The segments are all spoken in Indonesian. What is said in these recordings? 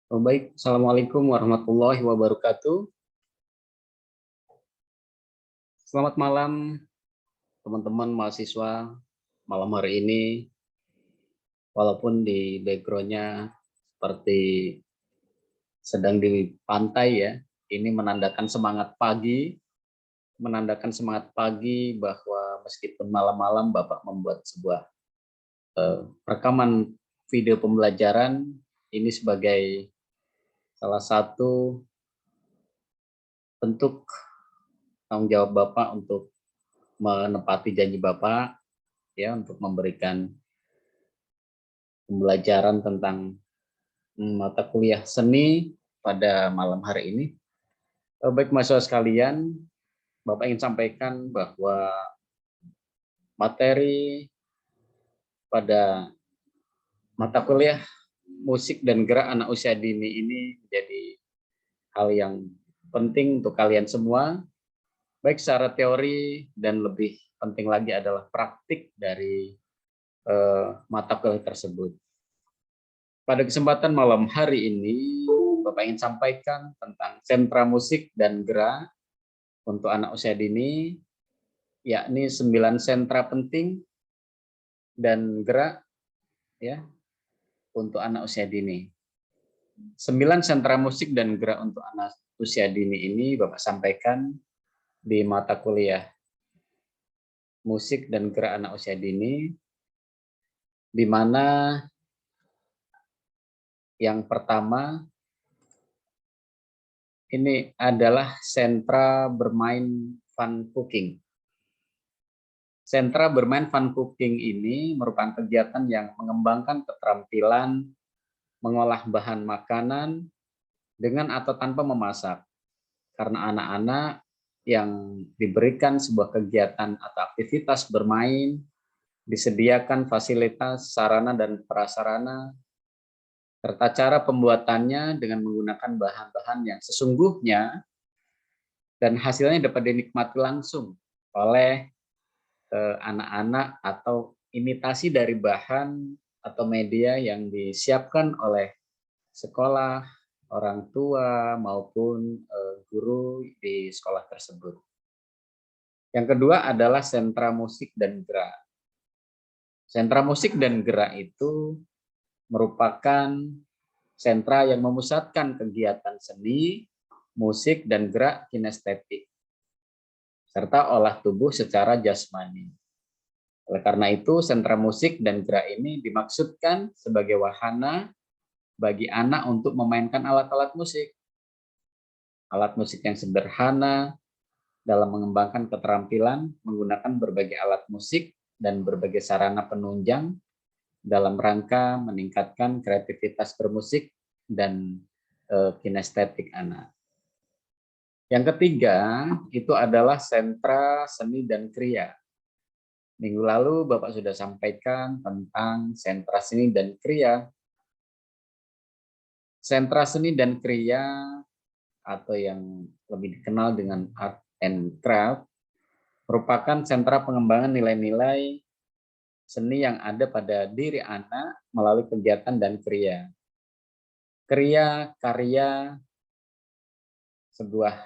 Oh, baik, Assalamualaikum warahmatullahi wabarakatuh. Selamat malam, teman-teman mahasiswa. Malam hari ini, walaupun di background-nya seperti sedang di pantai ya, ini menandakan semangat pagi bahwa meskipun malam-malam Bapak membuat sebuah rekaman video pembelajaran, ini sebagai salah satu bentuk tanggung jawab Bapak untuk menepati janji Bapak ya untuk memberikan pembelajaran tentang mata kuliah seni pada malam hari ini. Baik mahasiswa sekalian, Bapak ingin sampaikan bahwa materi pada mata kuliah musik dan gerak anak usia dini ini menjadi hal yang penting untuk kalian semua, baik secara teori dan lebih penting lagi adalah praktik dari mata kuliah tersebut. Pada kesempatan malam hari ini, Bapak ingin sampaikan tentang sentra musik dan gerak untuk anak usia dini, yakni 9 sentra penting dan gerak ya untuk anak usia dini. 9 sentra musik dan gerak untuk anak usia dini ini Bapak sampaikan di mata kuliah musik dan gerak anak usia dini, di mana yang pertama ini adalah sentra bermain fun cooking. Sentra bermain fun cooking ini merupakan kegiatan yang mengembangkan keterampilan mengolah bahan makanan dengan atau tanpa memasak. Karena anak-anak yang diberikan sebuah kegiatan atau aktivitas bermain, disediakan fasilitas, sarana dan prasarana, serta cara pembuatannya dengan menggunakan bahan-bahan yang sesungguhnya dan hasilnya dapat dinikmati langsung oleh anak-anak atau imitasi dari bahan atau media yang disiapkan oleh sekolah, orang tua, maupun guru di sekolah tersebut. Yang kedua adalah sentra musik dan gerak. Sentra musik dan gerak itu merupakan sentra yang memusatkan kegiatan seni, musik, dan gerak kinestetik, serta olah tubuh secara jasmani. Oleh karena itu, sentra musik dan gerak ini dimaksudkan sebagai wahana bagi anak untuk memainkan alat-alat musik. Alat musik yang sederhana dalam mengembangkan keterampilan menggunakan berbagai alat musik dan berbagai sarana penunjang dalam rangka meningkatkan kreativitas bermusik dan kinestetik anak. Yang ketiga, itu adalah sentra seni dan kriya. Minggu lalu Bapak sudah sampaikan tentang sentra seni dan kriya. Sentra seni dan kriya atau yang lebih dikenal dengan art and craft merupakan sentra pengembangan nilai-nilai seni yang ada pada diri anak melalui kegiatan dan kriya. Kriya, karya, sebuah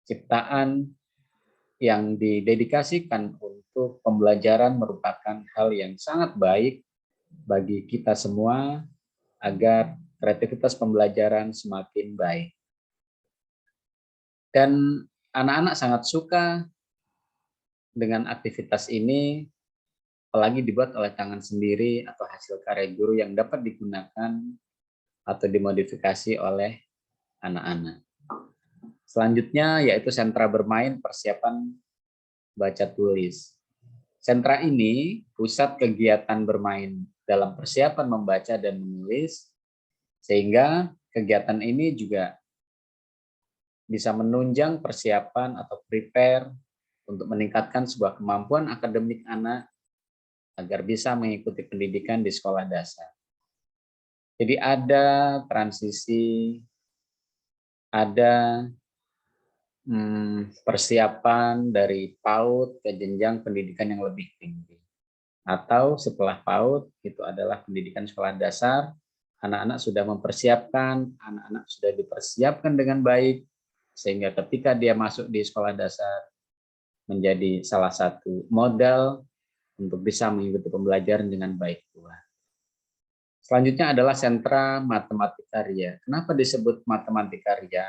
ciptaan yang didedikasikan untuk pembelajaran merupakan hal yang sangat baik bagi kita semua agar kreativitas pembelajaran semakin baik. Dan anak-anak sangat suka dengan aktivitas ini, apalagi dibuat oleh tangan sendiri atau hasil karya guru yang dapat digunakan atau dimodifikasi oleh anak-anak. Selanjutnya yaitu sentra bermain persiapan baca tulis. Sentra ini pusat kegiatan bermain dalam persiapan membaca dan menulis, sehingga kegiatan ini juga bisa menunjang persiapan atau prepare untuk meningkatkan sebuah kemampuan akademik anak agar bisa mengikuti pendidikan di sekolah dasar. Jadi ada transisi, ada persiapan dari PAUD ke jenjang pendidikan yang lebih tinggi. Atau setelah PAUD itu adalah pendidikan sekolah dasar, anak-anak sudah mempersiapkan, anak-anak sudah dipersiapkan dengan baik, sehingga ketika dia masuk di sekolah dasar menjadi salah satu modal untuk bisa mengikuti pembelajaran dengan baik pula. Selanjutnya adalah sentra matematika ria. Kenapa disebut matematika ria?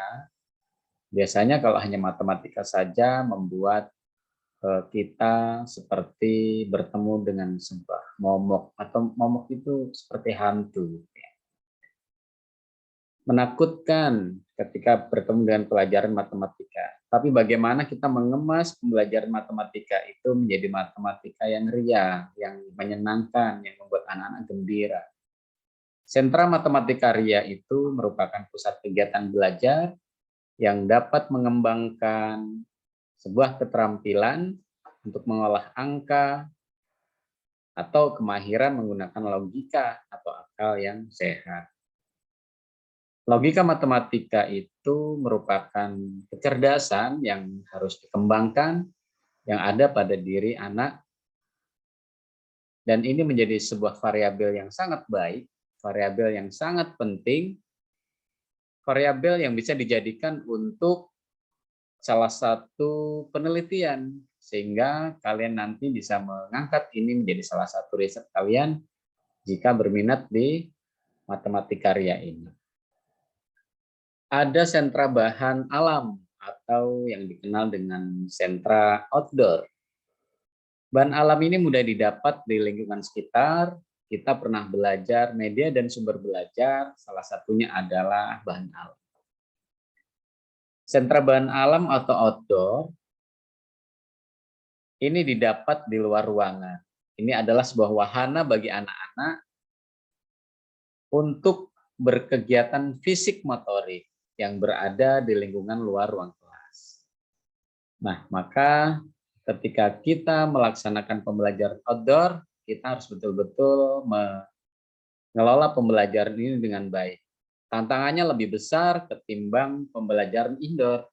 Biasanya kalau hanya matematika saja membuat kita seperti bertemu dengan sebuah momok, atau momok itu seperti hantu. Menakutkan ketika bertemu dengan pelajaran matematika. Tapi bagaimana kita mengemas pembelajaran matematika itu menjadi matematika yang ria, yang menyenangkan, yang membuat anak-anak gembira. Sentra Matematika Ria itu merupakan pusat kegiatan belajar yang dapat mengembangkan sebuah keterampilan untuk mengolah angka atau kemahiran menggunakan logika atau akal yang sehat. Logika matematika itu merupakan kecerdasan yang harus dikembangkan yang ada pada diri anak, dan ini menjadi sebuah variabel yang sangat baik, variabel yang sangat penting, variabel yang bisa dijadikan untuk salah satu penelitian, sehingga kalian nanti bisa mengangkat ini menjadi salah satu riset kalian jika berminat di matematika ria ini. Ada sentra bahan alam atau yang dikenal dengan sentra outdoor. Bahan alam ini mudah didapat di lingkungan sekitar. Kita pernah belajar media dan sumber belajar, salah satunya adalah bahan alam. Sentra bahan alam atau outdoor ini didapat di luar ruangan. Ini adalah sebuah wahana bagi anak-anak untuk berkegiatan fisik motorik yang berada di lingkungan luar ruang kelas. Nah, maka ketika kita melaksanakan pembelajaran outdoor, kita harus betul-betul mengelola pembelajaran ini dengan baik. Tantangannya lebih besar ketimbang pembelajaran indoor.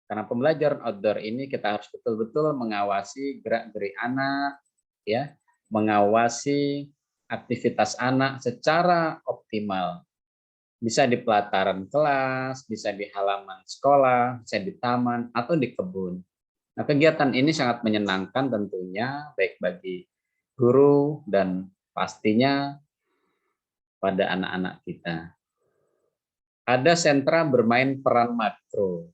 Karena pembelajaran outdoor ini kita harus betul-betul mengawasi gerak-gerik anak, ya, mengawasi aktivitas anak secara optimal. Bisa di pelataran kelas, bisa di halaman sekolah, bisa di taman, atau di kebun. Nah, kegiatan ini sangat menyenangkan tentunya, baik bagi guru dan pastinya pada anak-anak kita. Ada sentra bermain peran makro.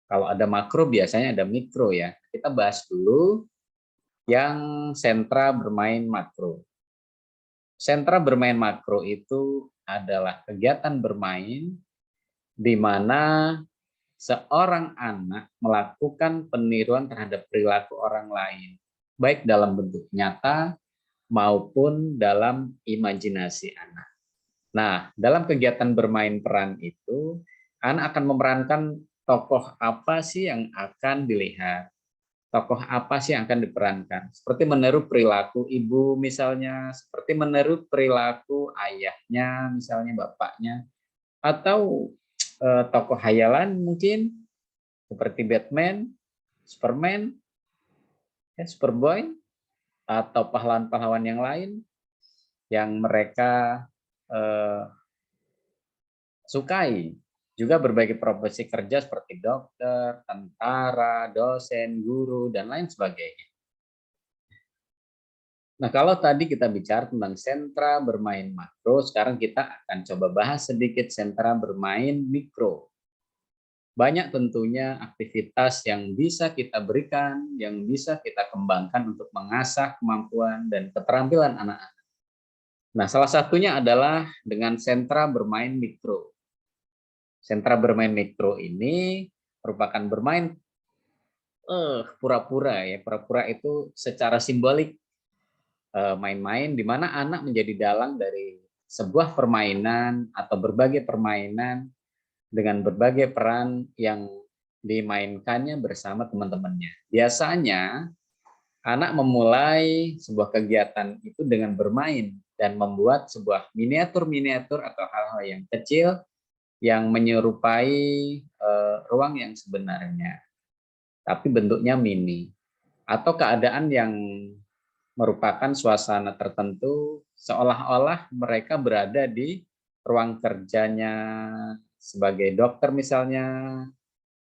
Kalau ada makro biasanya ada mikro ya. Kita bahas dulu yang sentra bermain makro. Sentra bermain makro itu adalah kegiatan bermain di mana seorang anak melakukan peniruan terhadap perilaku orang lain, baik dalam bentuk nyata maupun dalam imajinasi anak. Nah, dalam kegiatan bermain peran itu, anak akan memerankan tokoh apa sih yang akan dilihat, tokoh apa sih yang akan diperankan. Seperti meniru perilaku ibu misalnya, seperti meniru perilaku ayahnya misalnya, bapaknya, atau tokoh hayalan mungkin seperti Batman, Superman, Superboy, atau pahlawan-pahlawan yang lain yang mereka sukai. Juga berbagai profesi kerja seperti dokter, tentara, dosen, guru, dan lain sebagainya. Nah, kalau tadi kita bicara tentang sentra bermain makro, sekarang kita akan coba bahas sedikit sentra bermain mikro. Banyak tentunya aktivitas yang bisa kita berikan, yang bisa kita kembangkan untuk mengasah kemampuan dan keterampilan anak-anak. Nah, salah satunya adalah dengan sentra bermain mikro. Sentra bermain mikro ini merupakan bermain pura-pura ya. Pura-pura itu secara simbolik main-main di mana anak menjadi dalang dari sebuah permainan atau berbagai permainan dengan berbagai peran yang dimainkannya bersama teman-temannya. Biasanya anak memulai sebuah kegiatan itu dengan bermain dan membuat sebuah miniatur-miniatur atau hal-hal yang kecil yang menyerupai ruang yang sebenarnya, tapi bentuknya mini, atau keadaan yang merupakan suasana tertentu seolah-olah mereka berada di ruang kerjanya sebagai dokter misalnya,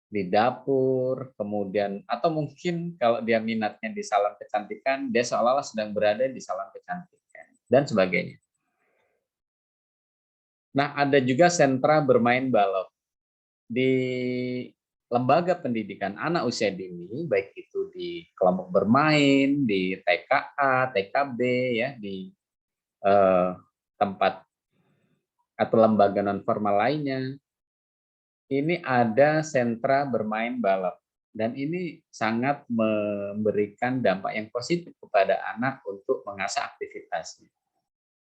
di dapur, kemudian atau mungkin kalau dia minatnya di salon kecantikan, dia seolah-olah sedang berada di salon kecantikan dan sebagainya. Nah, ada juga sentra bermain balok di lembaga pendidikan anak usia dini, baik itu di kelompok bermain, di TKA, TKB, ya, di tempat atau lembaga non formal lainnya. Ini ada sentra bermain balok dan ini sangat memberikan dampak yang positif kepada anak untuk mengasah aktivitasnya.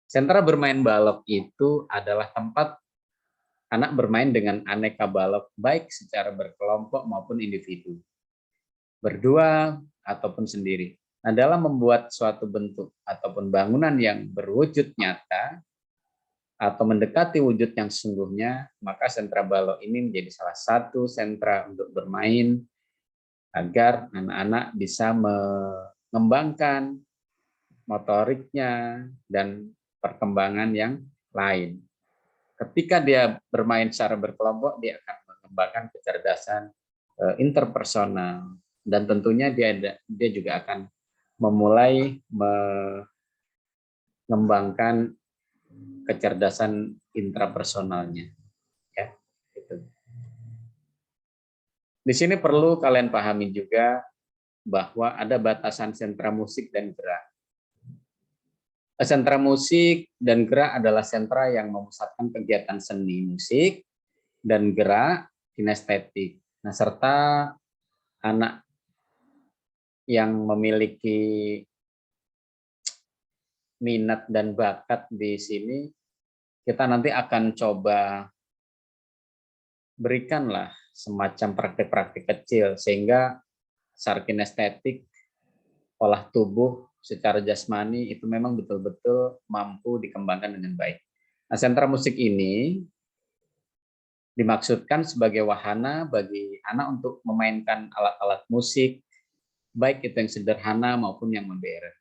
Sentra bermain balok itu adalah tempat anak bermain dengan aneka balok baik secara berkelompok maupun individu, berdua ataupun sendiri. Nah, dalam membuat suatu bentuk ataupun bangunan yang berwujud nyata atau mendekati wujud yang sesungguhnya, maka sentra balok ini menjadi salah satu sentra untuk bermain agar anak-anak bisa mengembangkan motoriknya dan perkembangan yang lain. Ketika dia bermain secara berkelompok, dia akan mengembangkan kecerdasan interpersonal dan tentunya dia juga akan memulai mengembangkan kecerdasan intrapersonalnya, ya. Gitu. Di sini perlu kalian pahami juga bahwa ada batasan sentra musik dan gerak. Sentra musik dan gerak adalah sentra yang memusatkan kegiatan seni musik dan gerak kinestetik. Nah, serta anak yang memiliki minat dan bakat di sini, kita nanti akan coba berikanlah semacam praktik-praktik kecil sehingga secara kinestetik, olah tubuh secara jasmani itu memang betul-betul mampu dikembangkan dengan baik. Nah, sentra musik ini dimaksudkan sebagai wahana bagi anak untuk memainkan alat-alat musik, baik itu yang sederhana maupun yang modern.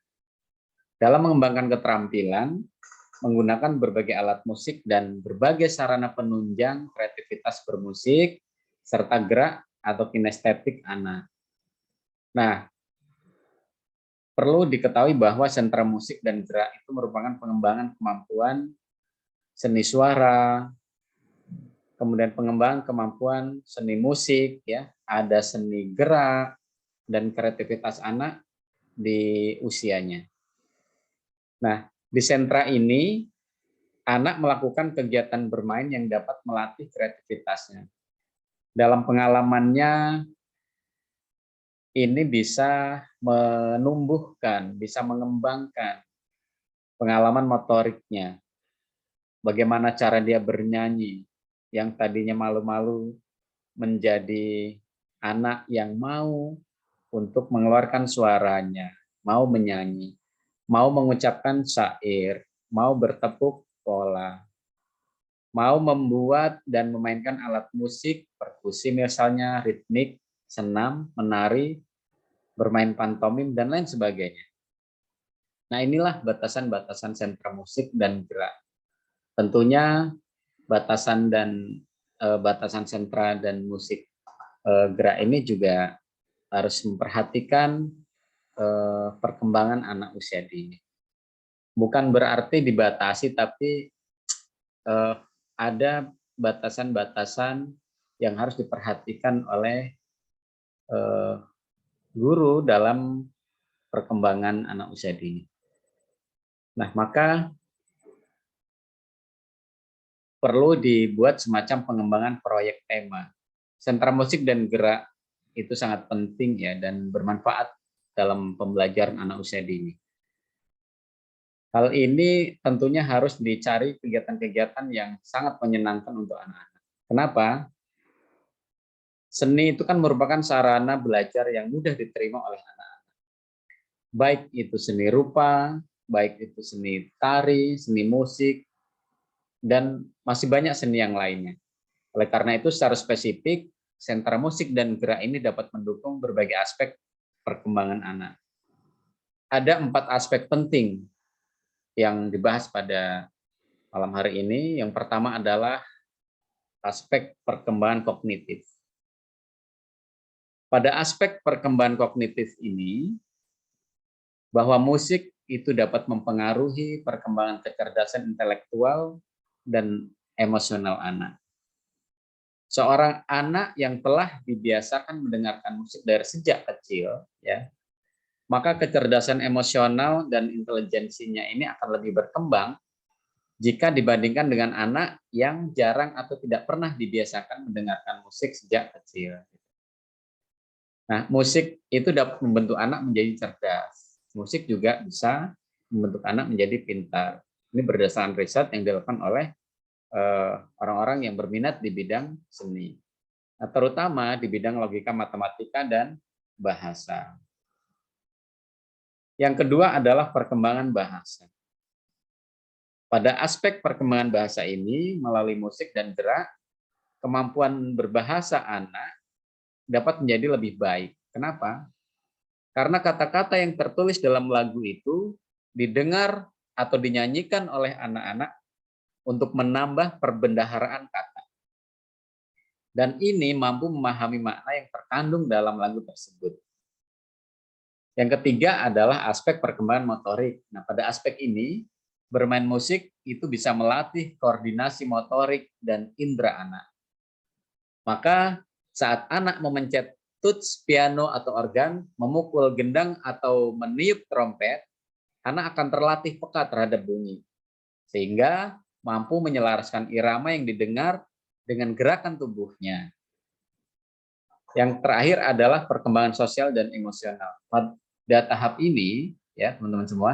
Dalam mengembangkan keterampilan, menggunakan berbagai alat musik dan berbagai sarana penunjang kreativitas bermusik, serta gerak atau kinestetik anak. Nah, perlu diketahui bahwa sentra musik dan gerak itu merupakan pengembangan kemampuan seni suara, kemudian pengembangan kemampuan seni musik, ya, ada seni gerak dan kreativitas anak di usianya. Nah, di sentra ini anak melakukan kegiatan bermain yang dapat melatih kreativitasnya. Dalam pengalamannya ini bisa menumbuhkan, bisa mengembangkan pengalaman motoriknya. Bagaimana cara dia bernyanyi, yang tadinya malu-malu menjadi anak yang mau untuk mengeluarkan suaranya, mau menyanyi, mau mengucapkan syair, mau bertepuk pola, mau membuat dan memainkan alat musik, perkusi misalnya, ritmik, senam, menari, bermain pantomim, dan lain sebagainya. Nah, inilah batasan-batasan sentra musik dan gerak. Tentunya batasan sentra dan musik gerak ini juga harus memperhatikan perkembangan anak usia dini. Bukan berarti dibatasi, tapi ada batasan-batasan yang harus diperhatikan oleh guru dalam perkembangan anak usia dini. Nah, maka perlu dibuat semacam pengembangan proyek tema. Sentra musik dan gerak itu sangat penting ya dan bermanfaat dalam pembelajaran anak usia dini. Hal ini tentunya harus dicari kegiatan-kegiatan yang sangat menyenangkan untuk anak-anak. Kenapa? Seni itu kan merupakan sarana belajar yang mudah diterima oleh anak-anak. Baik itu seni rupa, baik itu seni tari, seni musik, dan masih banyak seni yang lainnya. Oleh karena itu, secara spesifik, sentra musik dan gerak ini dapat mendukung berbagai aspek perkembangan anak. Ada 4 aspek penting yang dibahas pada malam hari ini. Yang pertama adalah aspek perkembangan kognitif. Pada aspek perkembangan kognitif ini, bahwa musik itu dapat mempengaruhi perkembangan kecerdasan intelektual dan emosional anak. Seorang anak yang telah dibiasakan mendengarkan musik dari sejak kecil, ya, maka kecerdasan emosional dan intelijensinya ini akan lebih berkembang jika dibandingkan dengan anak yang jarang atau tidak pernah dibiasakan mendengarkan musik sejak kecil. Nah, musik itu dapat membentuk anak menjadi cerdas. Musik juga bisa membentuk anak menjadi pintar. Ini berdasarkan riset yang dilakukan oleh orang-orang yang berminat di bidang seni. Nah, terutama di bidang logika, matematika, dan bahasa. Yang kedua adalah perkembangan bahasa. Pada aspek perkembangan bahasa ini, melalui musik dan gerak, kemampuan berbahasa anak dapat menjadi lebih baik. Kenapa? Karena kata-kata yang tertulis dalam lagu itu didengar atau dinyanyikan oleh anak-anak untuk menambah perbendaharaan kata. Dan ini mampu memahami makna yang terkandung dalam lagu tersebut. Yang ketiga adalah aspek perkembangan motorik. Nah, pada aspek ini, bermain musik itu bisa melatih koordinasi motorik dan indera anak. Maka saat anak memencet tuts piano atau organ, memukul gendang atau meniup trompet, anak akan terlatih peka terhadap bunyi, sehingga mampu menyelaraskan irama yang didengar dengan gerakan tubuhnya. Yang terakhir adalah perkembangan sosial dan emosional. Pada tahap ini, ya teman-teman semua,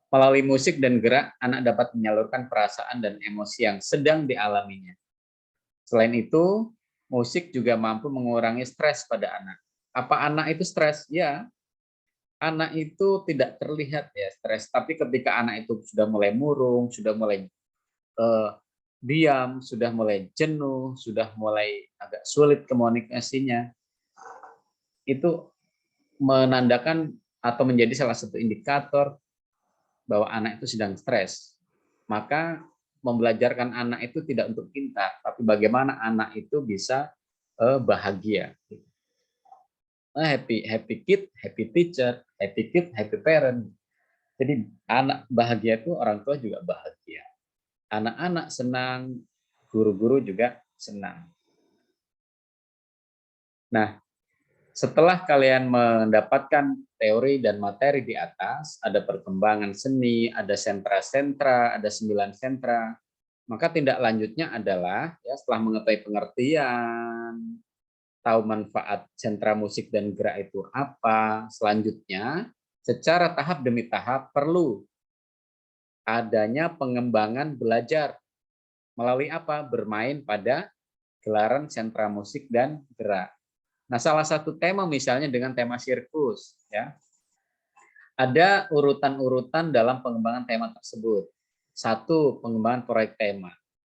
melalui musik dan gerak, anak dapat menyalurkan perasaan dan emosi yang sedang dialaminya. Selain itu, musik juga mampu mengurangi stres pada anak. Apa anak itu stres? Ya, anak itu tidak terlihat ya stres, tapi ketika anak itu sudah mulai murung, sudah mulai diam, sudah mulai jenuh, sudah mulai agak sulit komunikasinya, itu menandakan atau menjadi salah satu indikator bahwa anak itu sedang stres. Maka membelajarkan anak itu tidak untuk pintar, tapi bagaimana anak itu bisa bahagia. Happy kid, happy teacher, happy kid, happy parent. Jadi anak bahagia itu orang tua juga bahagia. Anak-anak senang, guru-guru juga senang. Nah, setelah kalian mendapatkan teori dan materi di atas, ada perkembangan seni, ada sentra-sentra, ada 9 sentra, maka tindak lanjutnya adalah ya setelah mengetahui pengertian, tahu manfaat sentra musik dan gerak itu apa, selanjutnya secara tahap demi tahap perlu adanya pengembangan belajar melalui apa? Bermain pada gelaran sentra musik dan gerak. Nah, salah satu tema misalnya dengan tema sirkus, ya. Ada urutan-urutan dalam pengembangan tema tersebut. Satu, pengembangan proyek tema.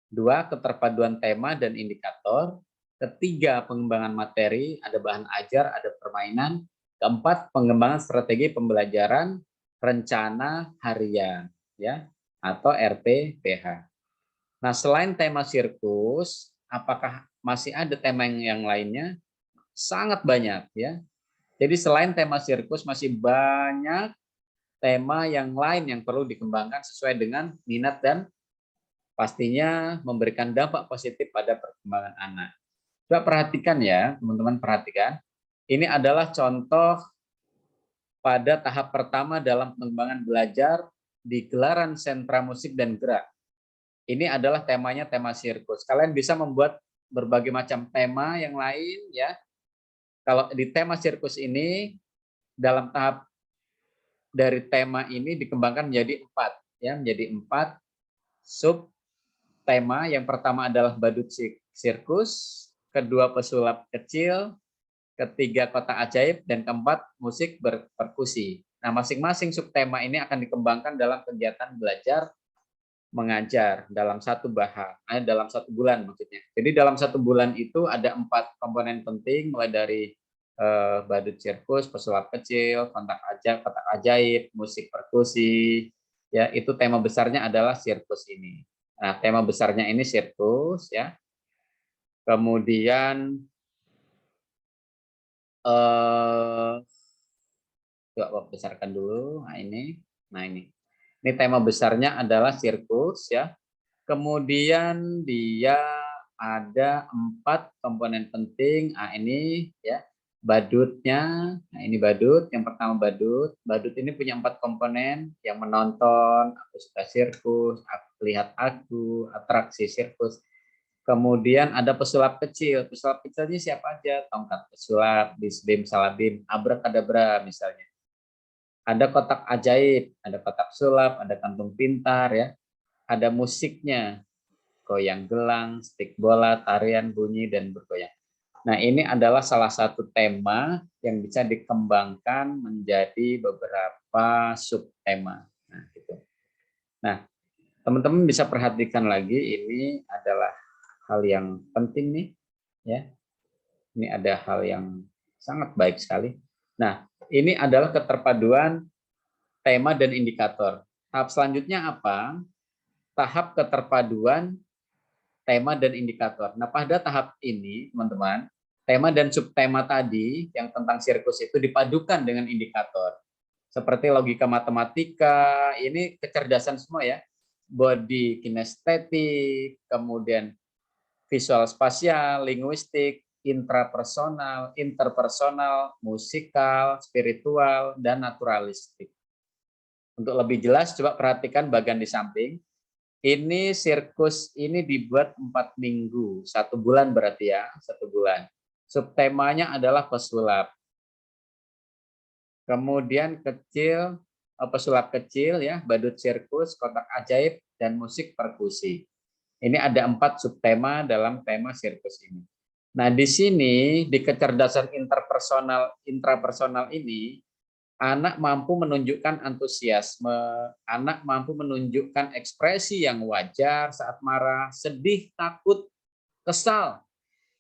Dua, keterpaduan tema dan indikator. Ketiga, pengembangan materi, ada bahan ajar, ada permainan. Keempat, pengembangan strategi pembelajaran, rencana harian, ya, atau RTPH. Nah, selain tema sirkus, apakah masih ada tema yang lainnya? Sangat banyak, ya. Jadi selain tema sirkus masih banyak tema yang lain yang perlu dikembangkan sesuai dengan minat dan pastinya memberikan dampak positif pada perkembangan anak. Coba perhatikan ya, teman-teman perhatikan. Ini adalah contoh pada tahap pertama dalam pengembangan belajar di gelaran sentra musik dan gerak. Ini adalah temanya tema sirkus. Kalian bisa membuat berbagai macam tema yang lain ya. Kalau di tema sirkus ini dalam tahap dari tema ini dikembangkan menjadi 4 ya, menjadi 4 sub tema. Yang pertama adalah badut sirkus, kedua pesulap kecil, ketiga kotak ajaib, dan keempat musik berperkusi. Nah, masing-masing subtema ini akan dikembangkan dalam kegiatan belajar mengajar dalam dalam 1 bulan maksudnya. Jadi dalam 1 bulan itu ada 4 komponen penting, mulai dari badut sirkus, pesulap kecil, kotak ajaib, musik perkusi. Ya, itu tema besarnya adalah sirkus ini. Nah, tema besarnya ini sirkus ya. Kemudian coba besarkan dulu. Nah, ini. Nah, ini tema besarnya adalah sirkus ya. Kemudian dia ada 4 komponen penting. Nah, ini ya. Badutnya. Nah, ini badut. Yang pertama badut. Badut ini punya 4 komponen, yang menonton, aku suka sirkus, aku lihat atraksi sirkus. Kemudian ada pesulap kecil. Pesulap kecilnya siapa aja? Tongkat pesulap, bisbim, salabim, abrakadabra misalnya. Ada kotak ajaib, ada kotak sulap, ada kantung pintar ya. Ada musiknya, goyang gelang, stik bola, tarian, bunyi, dan bergoyang. Nah, ini adalah salah satu tema yang bisa dikembangkan menjadi beberapa subtema. Nah, gitu. Nah, teman-teman bisa perhatikan lagi, ini adalah hal yang penting nih, ya. Ini ada hal yang sangat baik sekali. Nah, ini adalah keterpaduan tema dan indikator. Tahap selanjutnya apa? Tahap keterpaduan tema dan indikator. Nah, pada tahap ini, teman-teman, tema dan subtema tadi yang tentang sirkus itu dipadukan dengan indikator. Seperti logika matematika, ini kecerdasan semua ya. Body kinestetik, kemudian visual spasial, linguistik, intrapersonal, interpersonal, musikal, spiritual, dan naturalistik. Untuk lebih jelas, coba perhatikan bagian di samping. Ini sirkus ini dibuat 4 minggu, 1 bulan berarti ya, 1 bulan. Subtemanya adalah pesulap. Kemudian pesulap kecil ya, badut sirkus, kotak ajaib, dan musik perkusi. Ini ada 4 subtema dalam tema sirkus ini. Nah, di sini di kecerdasan interpersonal, intrapersonal ini, anak mampu menunjukkan antusiasme, anak mampu menunjukkan ekspresi yang wajar saat marah, sedih, takut, kesal.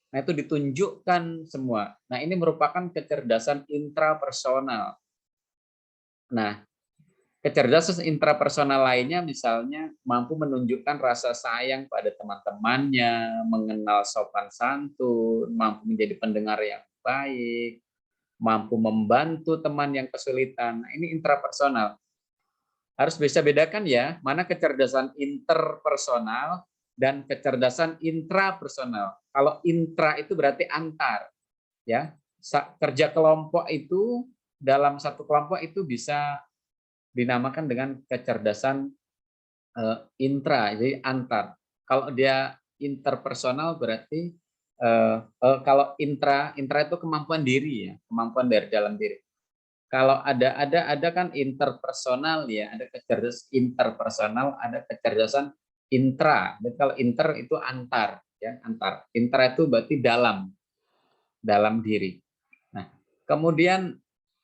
Nah, itu ditunjukkan semua. Nah, ini merupakan kecerdasan intrapersonal. Nah, kecerdasan intrapersonal lainnya misalnya mampu menunjukkan rasa sayang pada teman-temannya, mengenal sopan santun, mampu menjadi pendengar yang baik, mampu membantu teman yang kesulitan. Nah, ini intrapersonal. Harus bisa bedakan ya, mana kecerdasan interpersonal dan kecerdasan intrapersonal. Kalau intra itu berarti antar, ya. Kerja kelompok itu dalam satu kelompok itu bisa dinamakan dengan kecerdasan intra, jadi antar. Kalau dia interpersonal berarti kalau intra itu kemampuan diri ya, kemampuan dari dalam diri. Kalau ada kan interpersonal ya, ada kecerdasan interpersonal, ada kecerdasan intra. Jadi kalau inter itu antar ya, antar. Intra itu berarti dalam diri. Nah, kemudian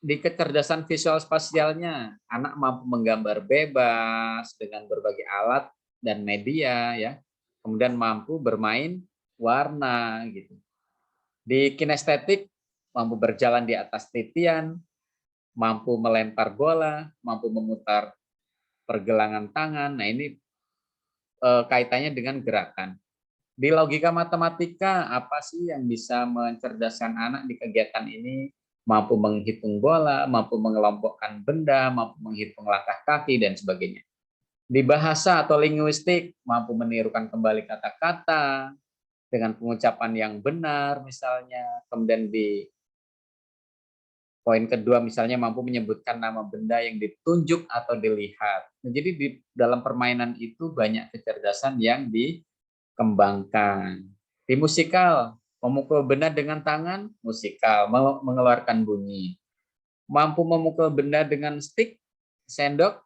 di kecerdasan visual spasialnya, anak mampu menggambar bebas dengan berbagai alat dan media ya. Kemudian mampu bermain warna gitu. Di kinestetik mampu berjalan di atas titian, mampu melempar bola, mampu memutar pergelangan tangan. Nah, ini kaitannya dengan gerakan. Di logika matematika, apa sih yang bisa mencerdaskan anak di kegiatan ini? Mampu menghitung bola, mampu mengelompokkan benda, mampu menghitung langkah kaki, dan sebagainya. Di bahasa atau linguistik, mampu menirukan kembali kata-kata dengan pengucapan yang benar misalnya. Kemudian di poin kedua misalnya mampu menyebutkan nama benda yang ditunjuk atau dilihat. Nah, jadi di dalam permainan itu banyak kecerdasan yang dikembangkan. Di musikal, memukul benda dengan tangan, musikal, mengeluarkan bunyi. Mampu memukul benda dengan stick, sendok,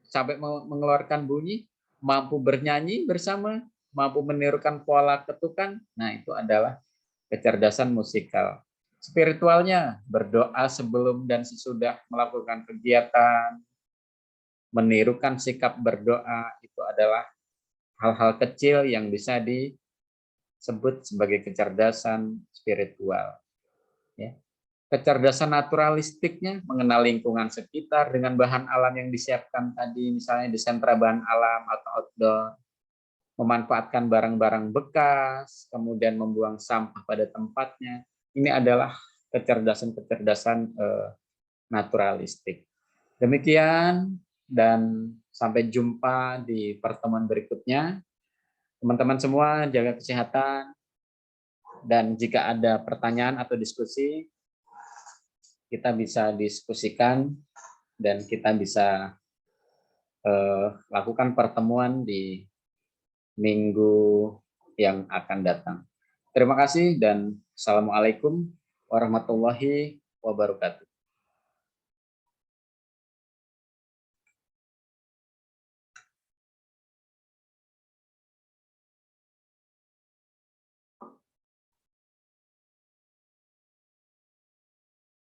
sampai mengeluarkan bunyi, mampu bernyanyi bersama, mampu menirukan pola ketukan, nah itu adalah kecerdasan musikal. Spiritualnya, berdoa sebelum dan sesudah melakukan kegiatan, menirukan sikap berdoa, itu adalah hal-hal kecil yang bisa disebut sebagai kecerdasan spiritual. Ya. Kecerdasan naturalistiknya, mengenal lingkungan sekitar dengan bahan alam yang disiapkan tadi, misalnya di sentra bahan alam atau outdoor. memanfaatkan barang-barang bekas, kemudian membuang sampah pada tempatnya. Ini adalah kecerdasan-kecerdasan naturalistik. Demikian dan sampai jumpa di pertemuan berikutnya. Teman-teman semua jaga kesehatan dan jika ada pertanyaan atau diskusi kita bisa diskusikan dan kita bisa lakukan pertemuan di minggu yang akan datang. Terima kasih dan Assalamualaikum warahmatullahi wabarakatuh.